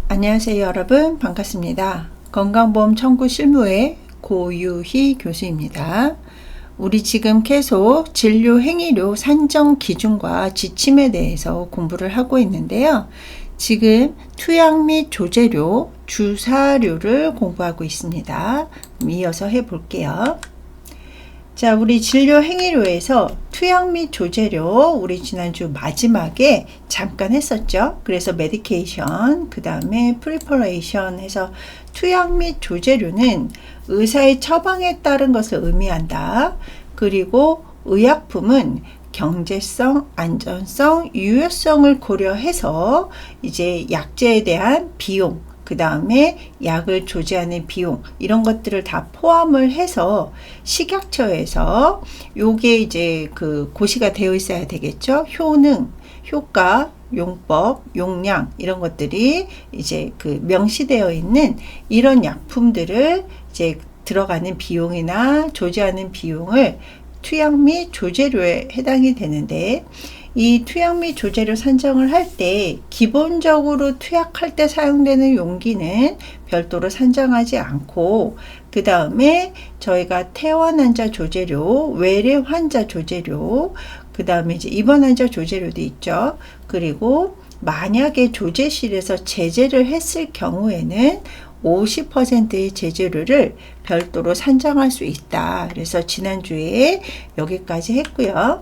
안녕하세요 여러분, 반갑습니다. 건강보험 청구 실무의 고유희 교수입니다. 우리 지금 계속 진료 행위료 산정 기준과 지침에 대해서 공부를 하고 있는데요. 지금 투약 및 조제료, 주사료를 공부하고 있습니다. 이어서 해볼게요. 자, 우리 진료 행위료에서 투약 및 조제료 우리 지난주 마지막에 잠깐 했었죠. 그래서 메디케이션, 그 다음에 프리퍼레이션 해서 투약 및 조제료는 의사의 처방에 따른 것을 의미한다. 그리고 의약품은 경제성, 안전성, 유효성을 고려해서 이제 약제에 대한 비용, 그 다음에 약을 조제하는 비용, 이런 것들을 다 포함을 해서 식약처에서 요게 이제 그 고시가 되어 있어야 되겠죠. 효능, 효과, 용법, 용량, 이런 것들이 이제 그 명시되어 있는 이런 약품들을 이제 들어가는 비용이나 조제하는 비용을 투약 및 조제료에 해당이 되는데, 이 투약 및 조제료 산정을 할 때 기본적으로 투약할 때 사용되는 용기는 별도로 산정하지 않고, 그 다음에 저희가 퇴원 환자 조제료, 외래 환자 조제료, 그 다음에 이제 입원 환자 조제료도 있죠. 그리고 만약에 조제실에서 제재를 했을 경우에는 50%의 제재료를 별도로 산정할 수 있다. 그래서 지난주에 여기까지 했고요.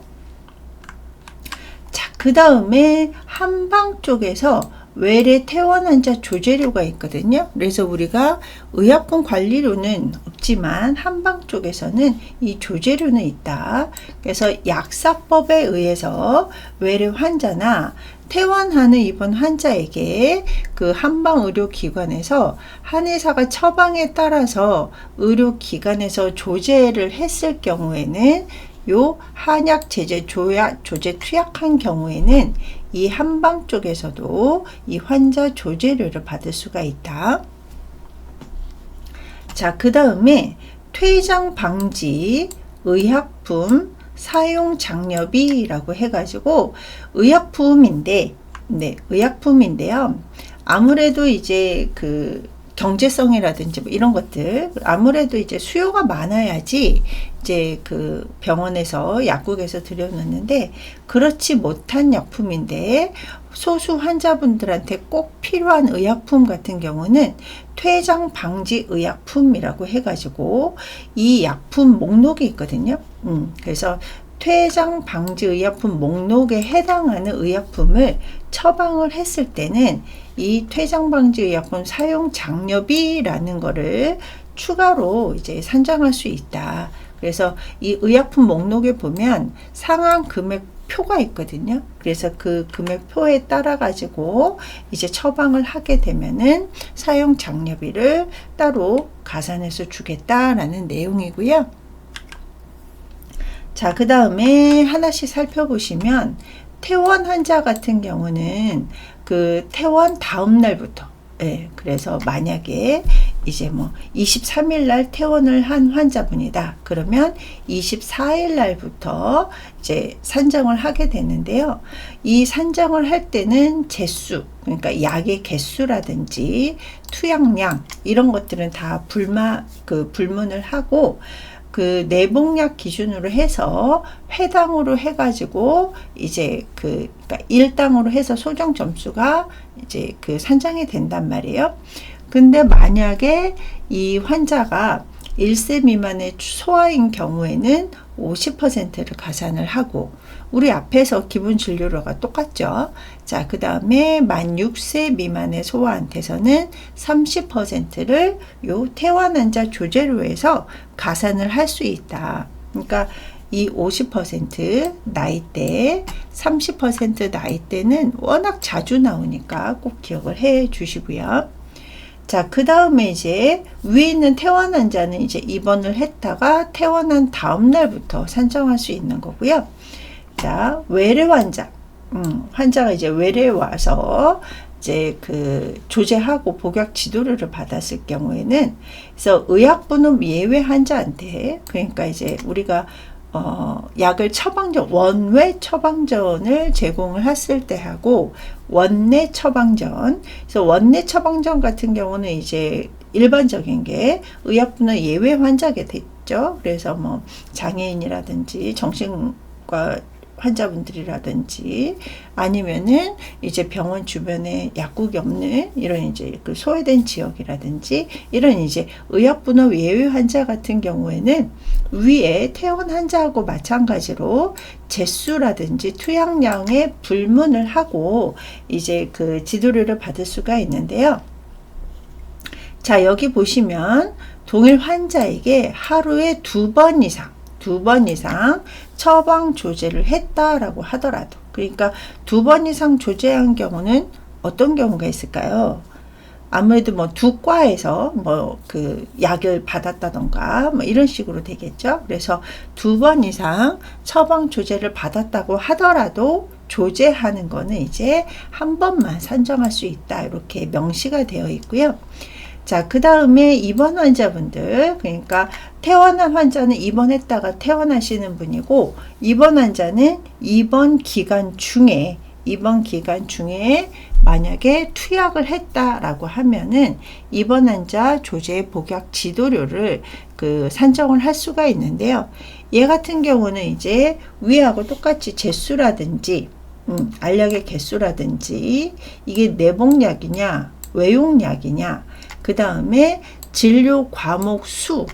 자, 그 다음에 한방 쪽에서 외래 퇴원 환자 조제료가 있거든요. 그래서 우리가 의약품 관리료는 없지만 한방 쪽에서는 이 조제료는 있다. 그래서 약사법에 의해서 외래 환자나 퇴원하는 입원 환자에게 그 한방의료기관에서 한의사가 처방에 따라서 의료기관에서 조제를 했을 경우에는 요 한약 제재 조제 투약한 경우에는 이 한방 쪽에서도 이 환자 조제료를 받을 수가 있다. 자, 그 다음에 퇴장 방지 의약품 사용 장려비라고 해가지고 의약품인데요. 아무래도 이제 그 경제성이라든지 뭐 이런 것들, 아무래도 이제 수요가 많아야지 이제 그 병원에서 약국에서 들여놓는데, 그렇지 못한 약품인데 소수 환자분들한테 꼭 필요한 의약품 같은 경우는 퇴장 방지 의약품이라고 해가지고 이 약품 목록이 있거든요. 그래서 퇴장 방지 의약품 목록에 해당하는 의약품을 처방을 했을 때는 이 퇴장 방지 의약품 사용 장려비라는 거를 추가로 이제 산정할 수 있다. 그래서 이 의약품 목록에 보면 상한 금액 표가 있거든요. 그래서 그 금액표에 따라 가지고 이제 처방을 하게 되면은 사용 장려비를 따로 가산해서 주겠다라는 내용이고요. 자, 그 다음에 하나씩 살펴보시면 퇴원 환자 같은 경우는 그 퇴원 다음 날부터, 그래서 만약에 이제 뭐 23일 날 퇴원을 한 환자분이다. 그러면 24일 날부터 이제 산정을 하게 되는데요. 이 산정을 할 때는 제수, 그러니까 약의 개수라든지 투약량 이런 것들은 다 불문을 하고, 그 내복약 기준으로 해서 회당으로 해가지고 이제 그러니까 1당으로 해서 소정 점수가 이제 그 산정이 된단 말이에요. 근데 만약에 이 환자가 1세 미만의 소아인 경우에는 50%를 가산을 하고, 우리 앞에서 기본 진료료가 똑같죠. 자, 그 다음에 만 6세 미만의 소아한테서는 30%를 요 퇴원 환자 조제료에서 가산을 할 수 있다. 그러니까 이 50% 나이대, 30% 나이대는 워낙 자주 나오니까 꼭 기억을 해 주시고요. 자, 그 다음에 이제 위에 있는 퇴원 환자는 이제 입원을 했다가 퇴원한 다음 날부터 산정할 수 있는 거고요. 자, 외래 환자, 환자가 이제 외래에 와서 이제 그 조제하고 복약 지도료를 받았을 경우에는, 그래서 의약분업 예외 환자한테, 그러니까 이제 우리가 약을 처방전, 원외 처방전을 제공을 했을 때 하고 원내 처방전. 그래서 원내 처방전 같은 경우는 이제 일반적인 게 의약분의 예외 환자게 됐죠. 그래서 뭐 장애인이라든지 정신과 환자분들이라든지 아니면은 이제 병원 주변에 약국이 없는 이런 이제 그 소외된 지역이라든지 이런 이제 의약분의 예외 환자 같은 경우에는 위에 퇴원 환자하고 마찬가지로 제수라든지 투약량에 불문을 하고 이제 그 지도료를 받을 수가 있는데요. 자, 여기 보시면 동일 환자에게 하루에 2번 이상 처방 조제를 했다라고 하더라도, 그러니까 2번 이상 조제한 경우는 어떤 경우가 있을까요? 아무래도 뭐 두 과에서 뭐 그 약을 받았다던가 뭐 이런 식으로 되겠죠. 그래서 2번 이상 처방 조제를 받았다고 하더라도 조제하는 거는 이제 한 번만 산정할 수 있다, 이렇게 명시가 되어 있고요. 자, 그 다음에 입원 환자분들, 그러니까 퇴원한 환자는 입원했다가 퇴원하시는 분이고, 입원 환자는 입원 기간 중에 만약에 투약을 했다라고 하면은 입원 환자 조제 복약 지도료를 그 산정을 할 수가 있는데요. 얘 같은 경우는 이제 위하고 똑같이 제수라든지 알약의 개수라든지 이게 내복약이냐 외용약이냐, 그 다음에 진료 과목 수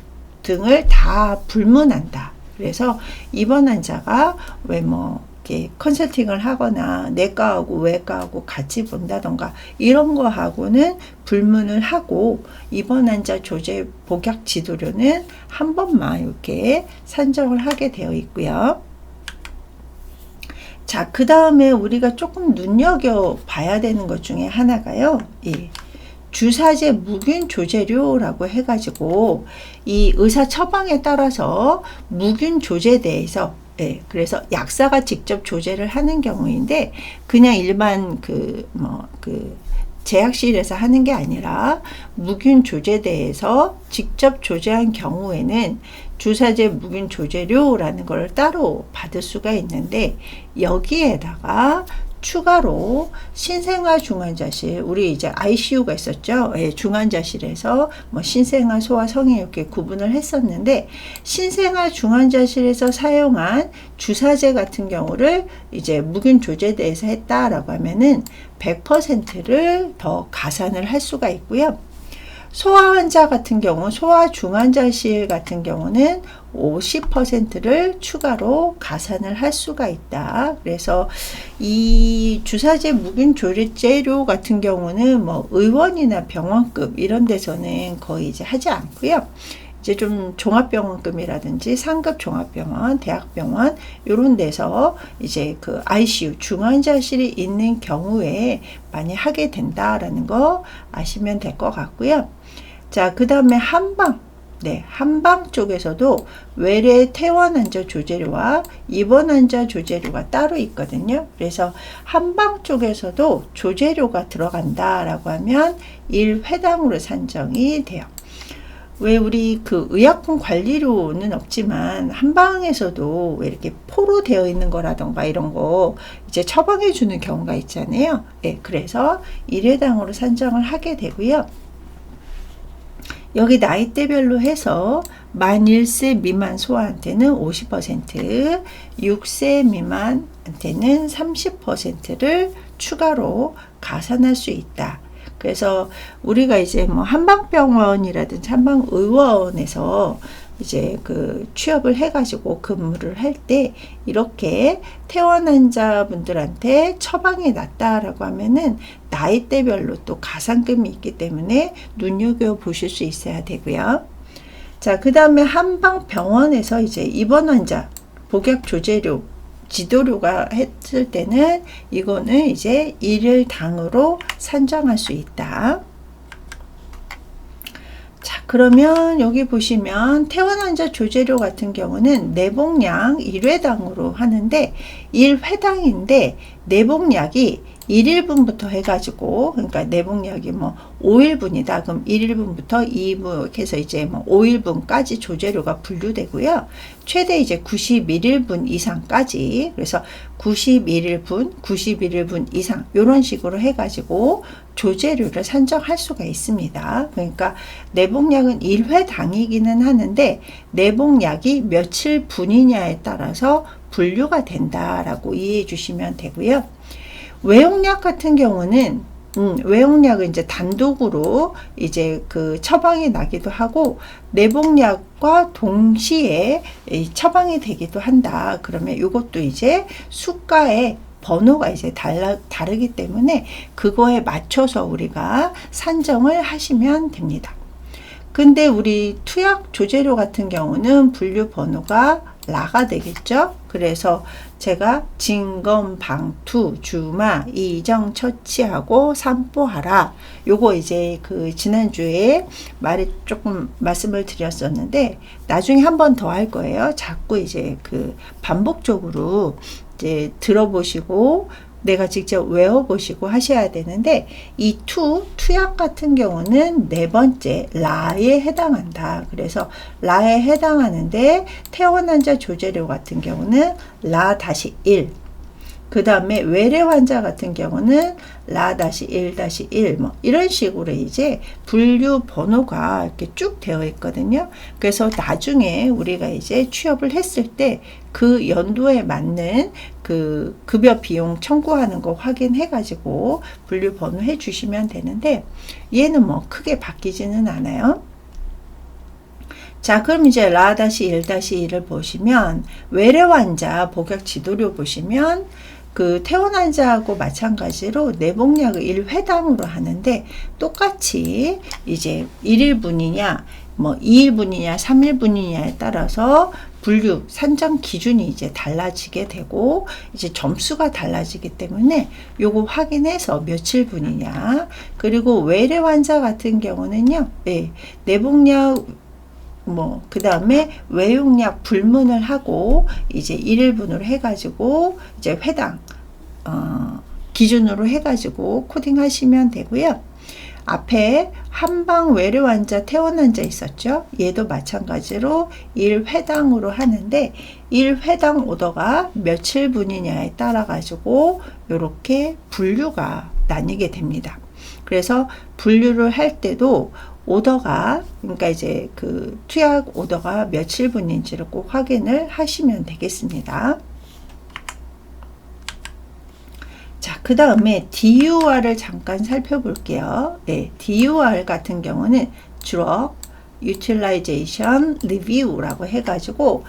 등을 다 불문한다. 그래서 입원 환자가 왜 뭐 이렇게 컨설팅을 하거나 내과하고 외과하고 같이 본다던가 이런 거 하고는 불문을 하고, 입원 환자 조제 복약 지도료는 한 번만 이렇게 산정을 하게 되어 있고요. 자, 그 다음에 우리가 조금 눈여겨봐야 되는 것 중에 하나가요. 주사제 무균 조제료라고 해가지고 이 의사 처방에 따라서 무균 조제대에서, 그래서 약사가 직접 조제를 하는 경우인데 그냥 일반 제약실에서 하는 게 아니라 무균 조제대에서 직접 조제한 경우에는 주사제 무균 조제료라는 걸 따로 받을 수가 있는데, 여기에다가 추가로 신생아 중환자실, 우리 이제 ICU가 있었죠. 중환자실에서 뭐 신생아, 소아, 성인 이렇게 구분을 했었는데, 신생아 중환자실에서 사용한 주사제 같은 경우를 이제 무균 조제대에서 했다라고 하면은 100%를 더 가산을 할 수가 있고요. 소아 환자 같은 경우, 소아 중환자실 같은 경우는 50%를 추가로 가산을 할 수가 있다. 그래서 이 주사제 무균 조제료 같은 경우는 뭐 의원이나 병원급 이런 데서는 거의 이제 하지 않고요. 이제 좀 종합병원급이라든지 상급 종합병원, 대학병원 이런 데서 이제 그 ICU 중환자실이 있는 경우에 많이 하게 된다라는 거 아시면 될 것 같고요. 자, 그 다음에 한방 쪽에서도 외래 퇴원 환자 조제료와 입원 환자 조제료가 따로 있거든요. 그래서 한방 쪽에서도 조제료가 들어간다라고 하면 1회당으로 산정이 돼요. 왜 우리 그 의약품 관리료는 없지만 한방에서도 왜 이렇게 포로 되어 있는 거라던가 이런 거 이제 처방해 주는 경우가 있잖아요. 그래서 1회당으로 산정을 하게 되고요. 여기 나이대별로 해서 만 1세 미만 소아한테는 50%, 6세 미만한테는 30%를 추가로 가산할 수 있다. 그래서 우리가 이제 뭐 한방병원이라든지 한방의원에서 이제 그 취업을 해가지고 근무를 할 때 이렇게 퇴원 환자분들한테 처방이 났다라고 하면은 나이대별로 또 가산금이 있기 때문에 눈여겨 보실 수 있어야 되고요. 자, 그 다음에 한방병원에서 이제 입원 환자 복약 조제료 지도료가 했을 때는 이거는 이제 1일당으로 산정할 수 있다. 자, 그러면 여기 보시면 퇴원 환자 조제료 같은 경우는 내복량 1회당으로 하는데 1회당인데 내복약이 1일분부터 해가지고, 그러니까 내복약이 뭐 5일분이다. 그럼 1일분부터 2부 해서 이제 뭐 5일분까지 조제료가 분류되고요. 최대 이제 91일분 이상까지, 그래서 91일분 이상 이런 식으로 해가지고 조제료를 산정할 수가 있습니다. 그러니까 내복약은 1회당이기는 하는데 내복약이 며칠 분이냐에 따라서 분류가 된다라고 이해해 주시면 되고요. 외용약 같은 경우는 외용약은 이제 단독으로 이제 그 처방이 나기도 하고 내복약과 동시에 처방이 되기도 한다. 그러면 이것도 이제 수가의 번호가 이제 다르기 때문에 그거에 맞춰서 우리가 산정을 하시면 됩니다. 근데 우리 투약 조제료 같은 경우는 분류 번호가 라가 되겠죠. 그래서 제가 진검, 방투, 주마, 이정, 처치하고 산보하라. 요거 이제 그 지난주에 조금 말씀을 드렸었는데 나중에 한 번 더 할 거예요. 자꾸 이제 그 반복적으로 이제 들어보시고 내가 직접 외워보시고 하셔야 되는데 이 투약 같은 경우는 네 번째 라에 해당한다. 그래서 라에 해당하는데 태어난 자 조제료 같은 경우는 라-1 그 다음에 외래 환자 같은 경우는 라-1-1 뭐 이런 식으로 이제 분류 번호가 이렇게 쭉 되어 있거든요. 그래서 나중에 우리가 이제 취업을 했을 때 그 연도에 맞는 그 급여 비용 청구하는 거 확인해 가지고 분류 번호 해 주시면 되는데 얘는 뭐 크게 바뀌지는 않아요. 자, 그럼 이제 라-1-1을 보시면 외래 환자 복약 지도료 보시면 그 태어난 자하고 마찬가지로 내복약을 1회당으로 하는데 똑같이 이제 1일분이냐 뭐 2일분이냐 3일분이냐에 따라서 분류 산정 기준이 이제 달라지게 되고 이제 점수가 달라지기 때문에 요거 확인해서 며칠 분이냐. 그리고 외래 환자 같은 경우는요. 네, 내복약 뭐 그 다음에 외용약 불문을 하고 이제 1일분으로 해가지고 이제 회당 기준으로 해가지고 코딩 하시면 되고요. 앞에 한방 외래 환자 태어난 자 있었죠. 얘도 마찬가지로 1회당으로 하는데 1회당 오더가 며칠 분이냐에 따라 가지고 이렇게 분류가 나뉘게 됩니다. 그래서 분류를 할 때도 오더가 그러니까 이제 그 투약 오더가 며칠 분인지를 꼭 확인을 하시면 되겠습니다. 자, 그 다음에 DUR을 잠깐 살펴볼게요. 네, DUR 같은 경우는 주로 Utilization Review라고 해가지고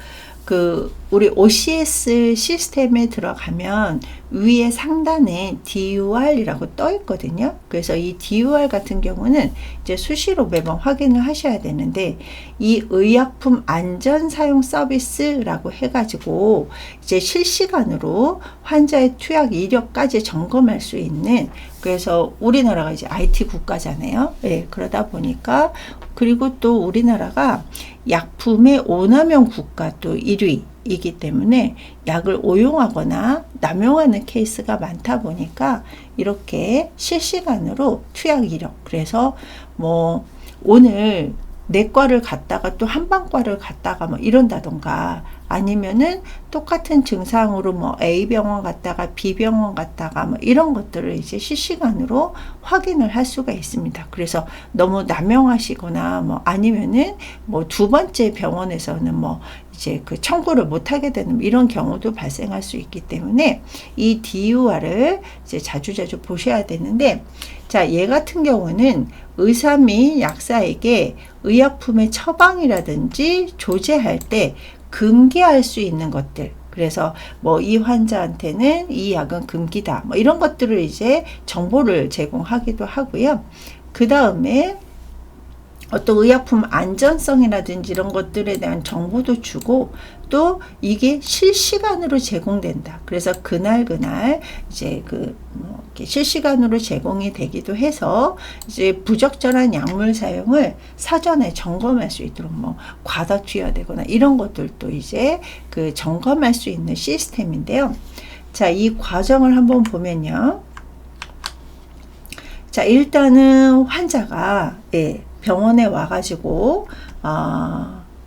그 우리 OCS 시스템에 들어가면 위에 상단에 DUR이라고 떠 있거든요. 그래서 이 DUR 같은 경우는 이제 수시로 매번 확인을 하셔야 되는데 이 의약품 안전 사용 서비스라고 해가지고 이제 실시간으로 환자의 투약 이력까지 점검할 수 있는 그래서 우리나라가 이제 IT 국가잖아요. 네, 그러다 보니까 그리고 또 우리나라가 약품의 오남용 국가 또 1위이기 때문에 약을 오용하거나 남용하는 케이스가 많다 보니까 이렇게 실시간으로 투약 이력 그래서 뭐 오늘 내과를 갔다가 또 한방과를 갔다가 뭐 이런다던가 아니면은 똑같은 증상으로 뭐 A 병원 갔다가 B 병원 갔다가 뭐 이런 것들을 이제 실시간으로 확인을 할 수가 있습니다. 그래서 너무 남용하시거나 뭐 아니면은 뭐 두 번째 병원에서는 뭐 이제 그 청구를 못 하게 되는 이런 경우도 발생할 수 있기 때문에 이 DUR을 이제 자주자주 보셔야 되는데 자, 얘 같은 경우는 의사 및 약사에게 의약품의 처방이라든지 조제할 때 금기할 수 있는 것들 그래서 뭐 이 환자한테는 이 약은 금기다 뭐 이런 것들을 이제 정보를 제공하기도 하고요. 그 다음에 어떤 의약품 안전성이라든지 이런 것들에 대한 정보도 주고 또 이게 실시간으로 제공된다. 그래서 그날 이제 뭐 이렇게 실시간으로 제공이 되기도 해서 이제 부적절한 약물 사용을 사전에 점검할 수 있도록 뭐 과다 투여되거나 이런 것들도 이제 점검할 수 있는 시스템인데요. 자, 이 과정을 한번 보면요. 자, 일단은 환자가 병원에 와가지고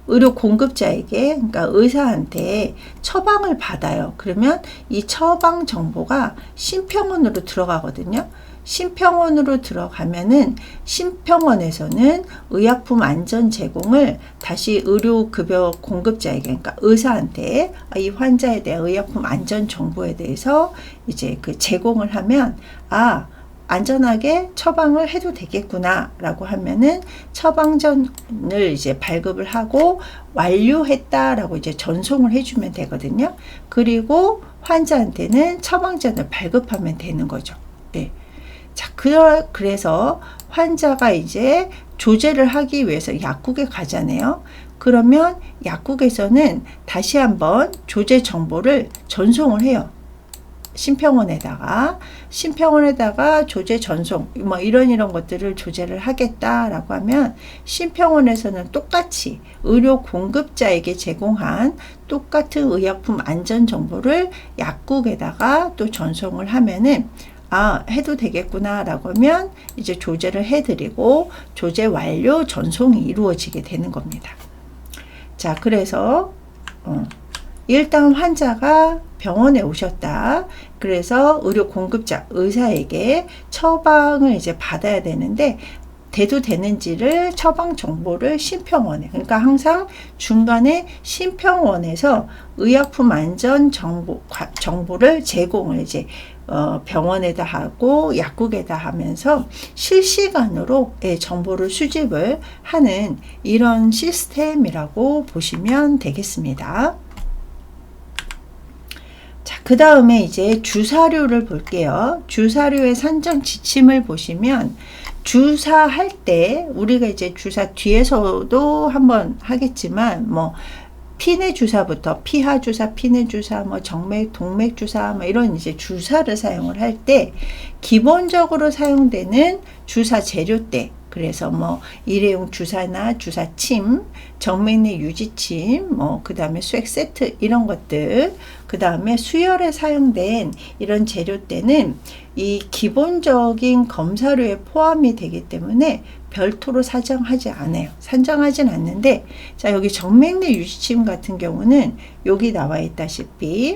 의료 공급자에게, 그러니까 의사한테 처방을 받아요. 그러면 이 처방 정보가 심평원으로 들어가거든요. 심평원으로 들어가면은 심평원에서는 의약품 안전 제공을 다시 의료급여 공급자에게, 그러니까 의사한테 이 환자에 대한 의약품 안전 정보에 대해서 이제 그 제공을 하면 안전하게 처방을 해도 되겠구나 라고 하면은 처방전을 이제 발급을 하고 완료했다라고 이제 전송을 해주면 되거든요. 그리고 환자한테는 처방전을 발급하면 되는 거죠. 네. 자, 그래서 환자가 이제 조제를 하기 위해서 약국에 가잖아요. 그러면 약국에서는 다시 한번 조제 정보를 전송을 해요. 심평원에다가 조제 전송 이런 것들을 조제를 하겠다라고 하면 심평원에서는 똑같이 의료 공급자에게 제공한 똑같은 의약품 안전 정보를 약국에다가 또 전송을 하면은 해도 되겠구나 라고 하면 이제 조제를 해드리고 조제 완료 전송이 이루어지게 되는 겁니다. 자, 그래서 일단 환자가 병원에 오셨다. 그래서 의료 공급자 의사에게 처방을 이제 받아야 되는데 돼도 되는지를 처방 정보를 심평원에, 그러니까 항상 중간에 심평원에서 의약품 안전 정보를 제공을 이제 병원에다 하고 약국에다 하면서 실시간으로 정보를 수집을 하는 이런 시스템이라고 보시면 되겠습니다. 자, 그 다음에 이제 주사료를 볼게요. 주사료의 산정 지침을 보시면 주사할 때 우리가 이제 주사 뒤에서도 한번 하겠지만 피내 주사부터 피하 주사, 피내 주사, 정맥, 동맥 주사, 이런 이제 주사를 사용을 할 때 기본적으로 사용되는 주사 재료대, 그래서 일회용 주사나 주사침, 정맥내 유지침, 그 다음에 수액 세트 이런 것들, 그 다음에 수혈에 사용된 이런 재료대는 이 기본적인 검사료에 포함이 되기 때문에 별도로 산정하진 않는데, 자, 여기 정맥내 유지침 같은 경우는 여기 나와 있다시피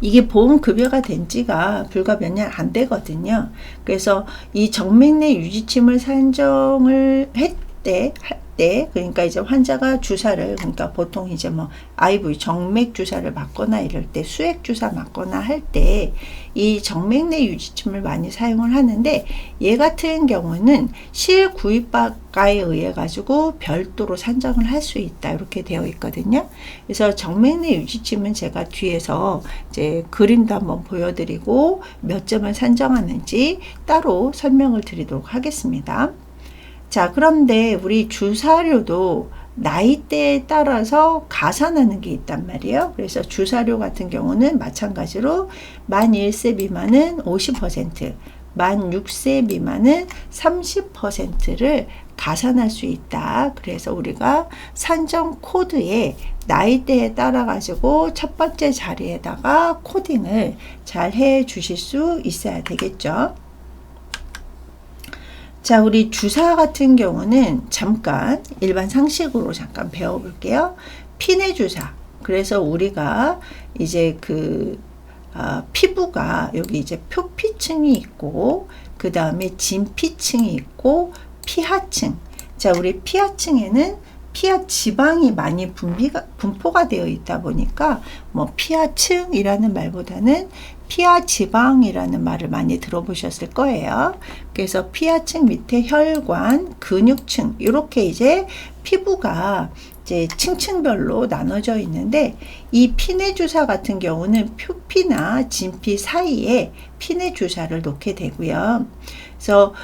이게 보험급여가 된 지가 불과 몇 년 안 되거든요. 그래서 이 정맥내 유지침을 산정을 할 때, 그러니까 이제 환자가 주사를, 그러니까 보통 이제 IV 정맥 주사를 맞거나 이럴 때, 수액 주사 맞거나 할 때 이 정맥내 유지침을 많이 사용을 하는데, 얘 같은 경우는 실구입과에 의해 가지고 별도로 산정을 할 수 있다, 이렇게 되어 있거든요. 그래서 정맥내 유지침은 제가 뒤에서 이제 그림도 한번 보여드리고 몇 점을 산정하는지 따로 설명을 드리도록 하겠습니다. 자, 그런데 우리 주사료도 나이대에 따라서 가산하는 게 있단 말이에요. 그래서 주사료 같은 경우는 마찬가지로 만 1세 미만은 50%, 만 6세 미만은 30%를 가산할 수 있다. 그래서 우리가 산정 코드에 나이대에 따라 가지고 첫 번째 자리에다가 코딩을 잘 해 주실 수 있어야 되겠죠. 자, 우리 주사 같은 경우는 잠깐 일반 상식으로 잠깐 배워볼게요. 피내 주사. 그래서 우리가 이제 피부가 여기 이제 표피층이 있고, 그 다음에 진피층이 있고, 피하층. 자, 우리 피하층에는 피하 지방이 많이 분포가 되어 있다 보니까 피하층이라는 말보다는 피하 지방이라는 말을 많이 들어보셨을 거예요. 그래서 피하층 밑에 혈관, 근육층, 이렇게 이제 피부가 이제 층층별로 나눠져 있는데, 이 피내 주사 같은 경우는 표피나 진피 사이에 피내 주사를 놓게 되고요. 그래서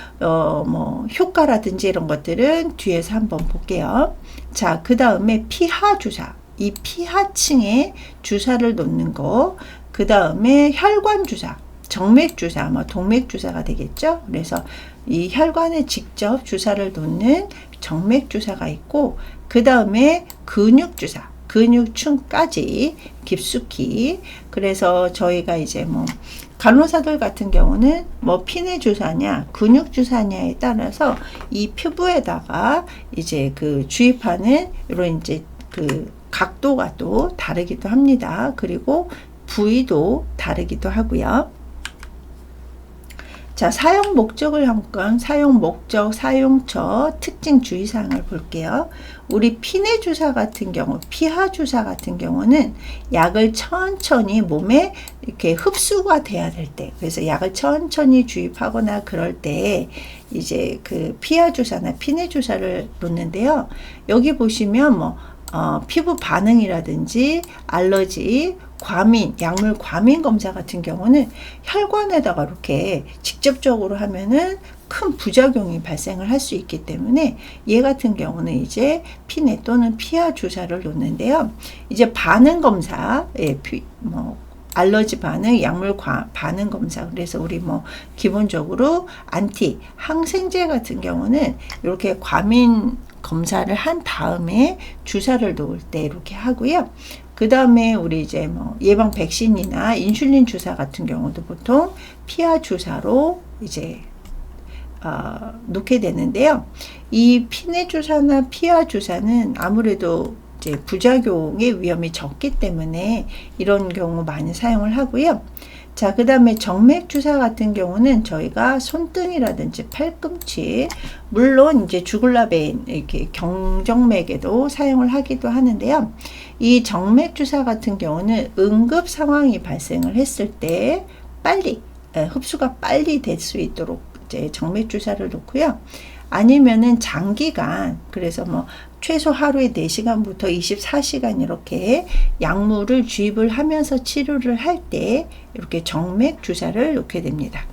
효과라든지 이런 것들은 뒤에서 한번 볼게요. 자, 그 다음에 피하 주사, 이 피하층에 주사를 놓는 거, 그 다음에 혈관 주사, 정맥 주사, 동맥 주사가 되겠죠. 그래서 이 혈관에 직접 주사를 놓는 정맥 주사가 있고, 그 다음에 근육 주사, 근육층까지 깊숙이. 그래서 저희가 이제 뭐 간호사들 같은 경우는 뭐 피내 주사냐 근육 주사냐에 따라서 이 피부에다가 이제 그 주입하는 이런 이제 그 각도가 또 다르기도 합니다. 그리고 부위도 다르기도 하고요. 자, 사용 목적을 한번 사용 목적, 사용처, 특징 주의사항을 볼게요. 우리 피내 주사 같은 경우, 피하 주사 같은 경우는 약을 천천히 몸에 이렇게 흡수가 돼야 될 때, 그래서 약을 천천히 주입하거나 그럴 때 이제 그 피하 주사나 피내 주사를 놓는데요. 여기 보시면 뭐 피부 반응이라든지 알러지, 과민, 약물 과민 검사 같은 경우는 혈관에다가 이렇게 직접적으로 하면은 큰 부작용이 발생을 할 수 있기 때문에 얘 같은 경우는 이제 피내 또는 피하 주사를 놓는데요. 이제 반응 검사, 뭐 알러지 반응, 약물 반응 검사. 그래서 우리 뭐 기본적으로 안티, 항생제 같은 경우는 이렇게 과민 검사를 한 다음에 주사를 놓을 때 이렇게 하고요. 그 다음에 우리 이제 뭐 예방 백신이나 인슐린 주사 같은 경우도 보통 피하 주사로 이제 놓게 되는데요. 이 피내 주사나 피하 주사는 아무래도 이제 부작용의 위험이 적기 때문에 이런 경우 많이 사용을 하고요. 자, 그 다음에 정맥 주사 같은 경우는 저희가 손등이라든지 팔꿈치, 물론 이제 주글라 베인, 이렇게 경정맥에도 사용을 하기도 하는데요. 이 정맥 주사 같은 경우는 응급 상황이 발생을 했을 때 빨리, 흡수가 빨리 될 수 있도록 이제 정맥 주사를 놓고요. 아니면은 장기간, 그래서 뭐 최소 하루에 4시간부터 24시간 이렇게 약물을 주입을 하면서 치료를 할 때 이렇게 정맥 주사를 놓게 됩니다.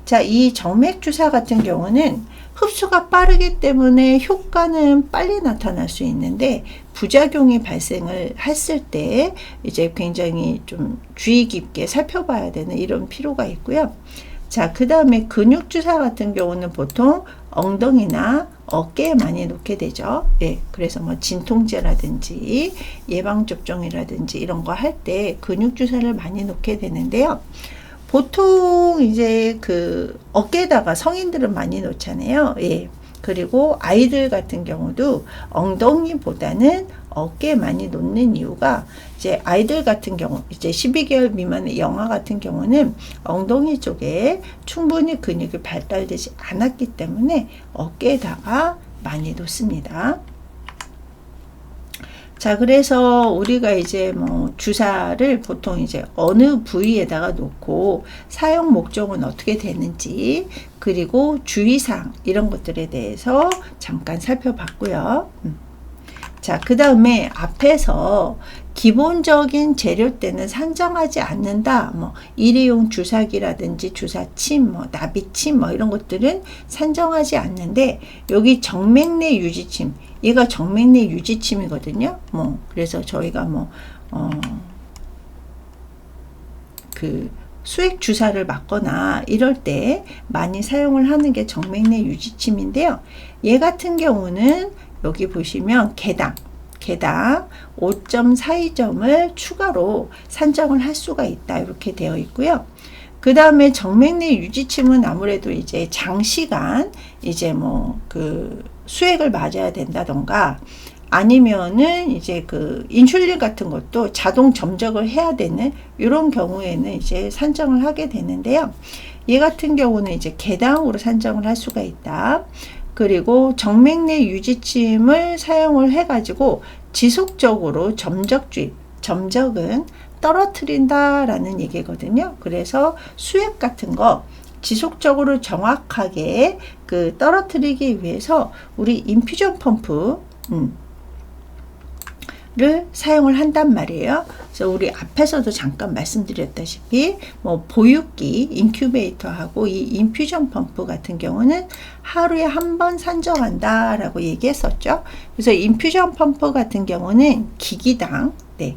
자, 이 정맥 주사 같은 경우는 흡수가 빠르기 때문에 효과는 빨리 나타날 수 있는데 부작용이 발생을 했을 때 이제 굉장히 좀 주의 깊게 살펴봐야 되는 이런 필요가 있고요. 자, 그 다음에 근육 주사 같은 경우는 보통 엉덩이나 어깨에 많이 놓게 되죠. 예, 그래서 뭐 진통제라든지 예방접종이라든지 이런 거 할 때 근육 주사를 많이 놓게 되는데요. 보통 이제 그 어깨에다가 성인들은 많이 놓잖아요. 예. 그리고 아이들 같은 경우도 엉덩이보다는 어깨에 많이 놓는 이유가 이제 아이들 같은 경우 이제 12개월 미만의 영아 같은 경우는 엉덩이 쪽에 충분히 근육이 발달되지 않았기 때문에 어깨에다가 많이 놓습니다. 자, 그래서 우리가 이제 뭐 주사를 보통 이제 어느 부위에다가 놓고 사용 목적은 어떻게 되는지, 그리고 주의사항 이런 것들에 대해서 잠깐 살펴봤고요. 자, 그 다음에 앞에서 기본적인 재료 때는 산정하지 않는다. 뭐 일회용 주사기라든지 주사침, 뭐 나비침, 뭐 이런 것들은 산정하지 않는데 여기 정맥내 유지침, 얘가 정맥내 유지침이거든요. 뭐 그래서 저희가 뭐 그 수액 주사를 맞거나 이럴 때 많이 사용을 하는 게 정맥내 유지침인데요. 얘 같은 경우는 여기 보시면 개당 5.42점을 추가로 산정을 할 수가 있다. 이렇게 되어 있고요. 그 다음에 정맥내 유지침은 아무래도 이제 장시간 이제 뭐 그 수액을 맞아야 된다던가 아니면은 이제 그 인슐린 같은 것도 자동 점적을 해야 되는 이런 경우에는 이제 산정을 하게 되는데요. 얘 같은 경우는 이제 개당으로 산정을 할 수가 있다. 그리고 정맥내 유지침을 사용을 해가지고 지속적으로 점적 주입, 점적은 떨어뜨린다라는 얘기거든요. 그래서 수액 같은 거 지속적으로 정확하게 그 떨어뜨리기 위해서 우리 인퓨전 펌프 를 사용을 한단 말이에요. 그래서 우리 앞에서도 잠깐 말씀드렸다시피 뭐 보육기 인큐베이터하고 이 인퓨전 펌프 같은 경우는 하루에 한 번 산정한다 라고 얘기했었죠. 그래서 인퓨전 펌프 같은 경우는 기기당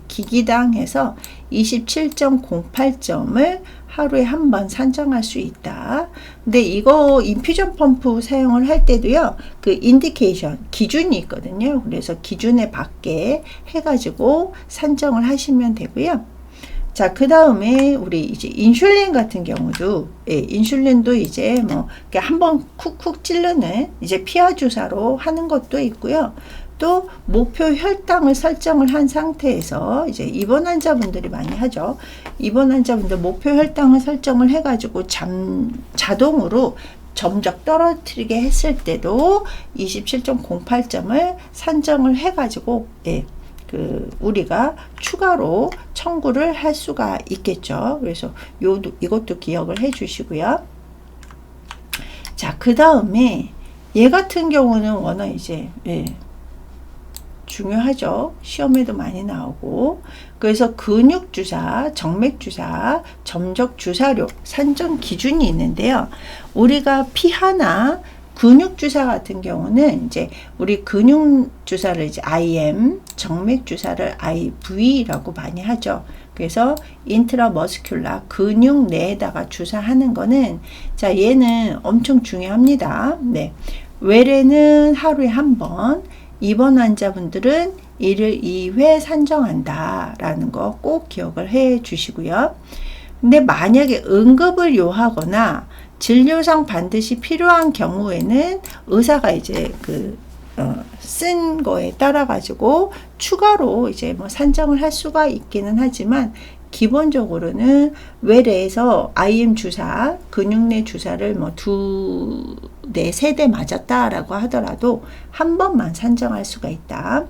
기기당 해서 27.08점을 하루에 한 번 산정할 수 있다. 근데 이거 인퓨전 펌프 사용을 할 때도요, 그 인디케이션, 기준이 있거든요. 그래서 기준에 맞게 해가지고 산정을 하시면 되고요. 자, 그 다음에 우리 이제 인슐린 같은 경우도, 예, 인슐린도 이제 뭐, 한번 쿡쿡 찌르는 이제 피하 주사로 하는 것도 있고요. 또 목표 혈당을 설정을 한 상태에서 이제 입원 환자분들이 많이 하죠. 입원 환자분들 목표 혈당을 설정을 해가지고 자동으로 점적 떨어뜨리게 했을 때도 27.08점을 산정을 해가지고, 예, 우리가 추가로 청구를 할 수가 있겠죠. 그래서 이것도 기억을 해 주시고요. 자, 그 다음에 얘 같은 경우는 워낙 이제, 예, 중요하죠. 시험에도 많이 나오고. 그래서 근육주사, 정맥주사, 점적주사료 산정 기준이 있는데요. 우리가 피하나 근육주사 같은 경우는 이제 우리 근육주사를 이제 IM, 정맥주사를 IV라고 많이 하죠. 그래서 인트라머스큘라 근육 내에다가 주사하는 거는, 자, 얘는 엄청 중요합니다. 네. 외래는 하루에 한 번, 입원 환자분들은 1일 2회 산정한다 라는 거 꼭 기억을 해 주시고요. 근데 만약에 응급을 요하거나 진료상 반드시 필요한 경우에는 의사가 이제 쓴 거에 따라 가지고 추가로 이제 뭐 산정을 할 수가 있기는 하지만, 기본적으로는 외래에서 IM 주사, 근육내 주사를 뭐 2대, 3대 맞았다라고 하더라도 한 번만 산정할 수가 있다.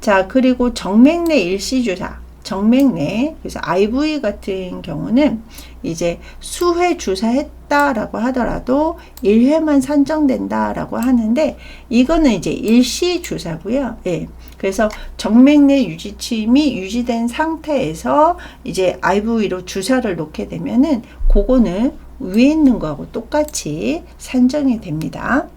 자, 그리고 정맥내 일시 주사, 정맥내, 그래서 IV 같은 경우는 이제 수회 주사했다라고 하더라도 1회만 산정된다라고 하는데, 이거는 이제 일시 주사고요. 예. 그래서 정맥내 유지침이 유지된 상태에서 이제 IV로 주사를 놓게 되면은 그거는 위에 있는 거하고 똑같이 산정이 됩니다.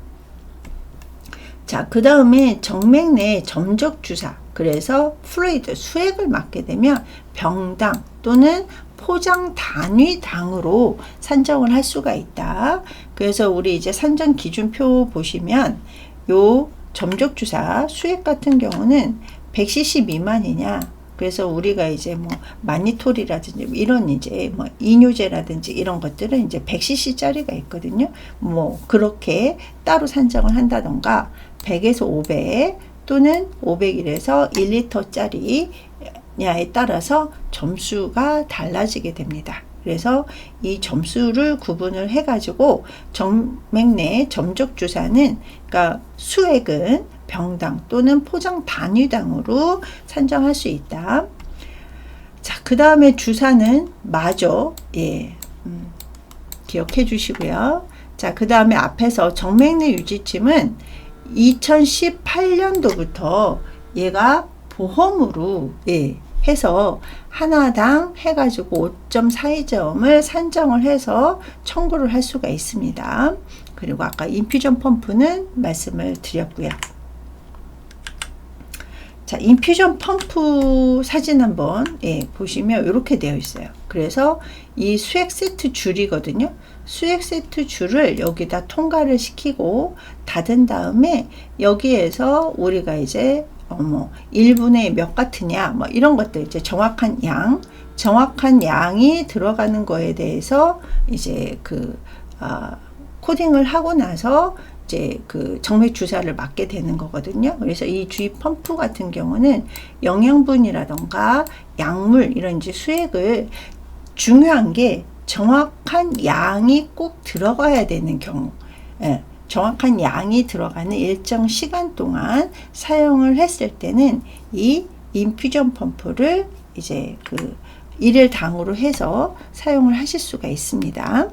자, 그 다음에 정맥내 점적 주사, 그래서 플루이드, 수액을 맞게 되면 병당 또는 포장 단위당으로 산정을 할 수가 있다. 그래서 우리 이제 산정 기준표 보시면 요 점적 주사 수액 같은 경우는 100cc 미만이냐, 그래서 우리가 이제 뭐 마니톨이라든지 이런 이제 뭐 이뇨제라든지 이런 것들은 이제 100cc 짜리가 있거든요. 뭐 그렇게 따로 산정을 한다던가, 100에서 500 또는 500에서 1리터 짜리냐에 따라서 점수가 달라지게 됩니다. 그래서 이 점수를 구분을 해가지고 정맥내 점적 주사는, 그러니까 수액은 병당 또는 포장 단위당으로 산정할 수 있다. 자, 그 다음에 주사는 마저, 예, 기억해 주시고요. 자, 그 다음에 앞에서 정맥내 유지침은 2018년도부터 얘가 보험으로, 예, 해서 하나당 해가지고 5.42점을 산정을 해서 청구를 할 수가 있습니다. 그리고 아까 인퓨전 펌프는 말씀을 드렸고요. 자, 인퓨전 펌프 사진 한번, 예, 보시면 이렇게 되어 있어요. 그래서 이 수액 세트 줄이거든요. 수액 세트 줄을 여기다 통과를 시키고 닫은 다음에 여기에서 우리가 이제 뭐 1분의 몇 같으냐, 뭐 이런 것들, 이제 정확한 양이 들어가는 거에 대해서 이제 코딩을 하고 나서 이제 정맥 주사를 맞게 되는 거거든요. 그래서 이 주입 펌프 같은 경우는 영양분이라던가 약물, 이런 이제 수액을, 중요한 게 정확한 양이 꼭 들어가야 되는 경우, 예, 정확한 양이 들어가는 일정 시간 동안 사용을 했을 때는 이 인퓨전 펌프를 이제 1일 당으로 해서 사용을 하실 수가 있습니다.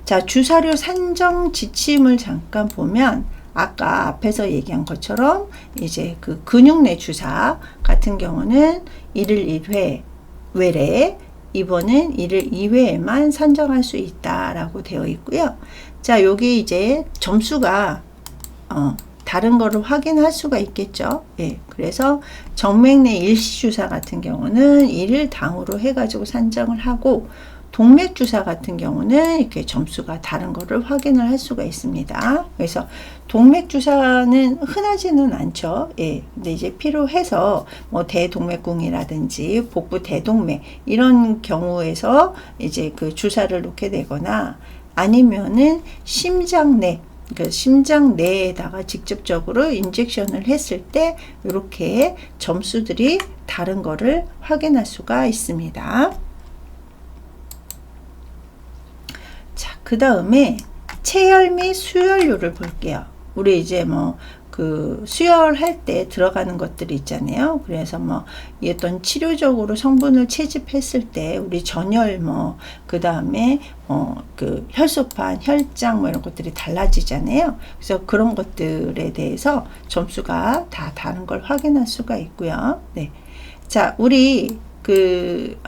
자, 주사료 산정 지침을 잠깐 보면, 아까 앞에서 얘기한 것처럼 이제 근육내 주사 같은 경우는 1일 1회 외래, 이번은 1일 2회에만 산정할 수 있다라고 되어 있고요. 자, 여기 이제 점수가 다른 거를 확인할 수가 있겠죠. 예, 그래서 정맥내 일시주사 같은 경우는 1당으로 해가지고 산정을 하고, 동맥주사 같은 경우는 이렇게 점수가 다른 거를 확인을 할 수가 있습니다. 그래서 동맥주사는 흔하지는 않죠. 예, 근데 이제 필요해서 뭐 대동맥궁이라든지 복부 대동맥 이런 경우에서 이제 그 주사를 놓게 되거나, 아니면은 심장 내, 그 심장 내에다가 직접적으로 인젝션을 했을 때 이렇게 점수들이 다른 거를 확인할 수가 있습니다. 자, 그 다음에 체열 및 수열료를 볼게요. 우리 이제 뭐 그 수혈할 때 들어가는 것들이 있잖아요. 그래서 뭐 어떤 치료적으로 성분을 채집했을 때 우리 전열 뭐 그 다음에 그 혈소판, 혈장 뭐 이런 것들이 달라지잖아요. 그래서 그런 것들에 대해서 점수가 다 다른 걸 확인할 수가 있고요. 네. 자, 우리 그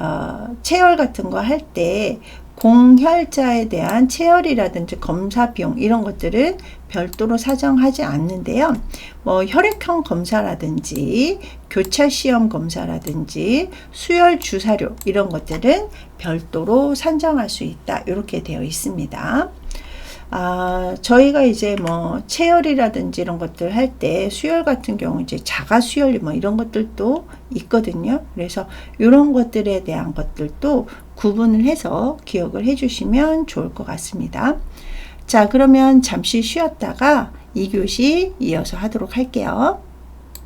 체열 같은 거 할 때 공혈자에 대한 체열이라든지 검사 비용 이런 것들은 별도로 사정하지 않는데요. 뭐 혈액형 검사라든지 교차 시험 검사라든지 수혈 주사료 이런 것들은 별도로 산정할 수 있다. 이렇게 되어 있습니다. 저희가 이제 뭐 체열이라든지 이런 것들 할 때 수혈 같은 경우 이제 자가 수혈 뭐 이런 것들도 있거든요. 그래서 이런 것들에 대한 것들도 구분을 해서 기억을 해 주시면 좋을 것 같습니다. 자, 그러면 잠시 쉬었다가 2교시 이어서 하도록 할게요.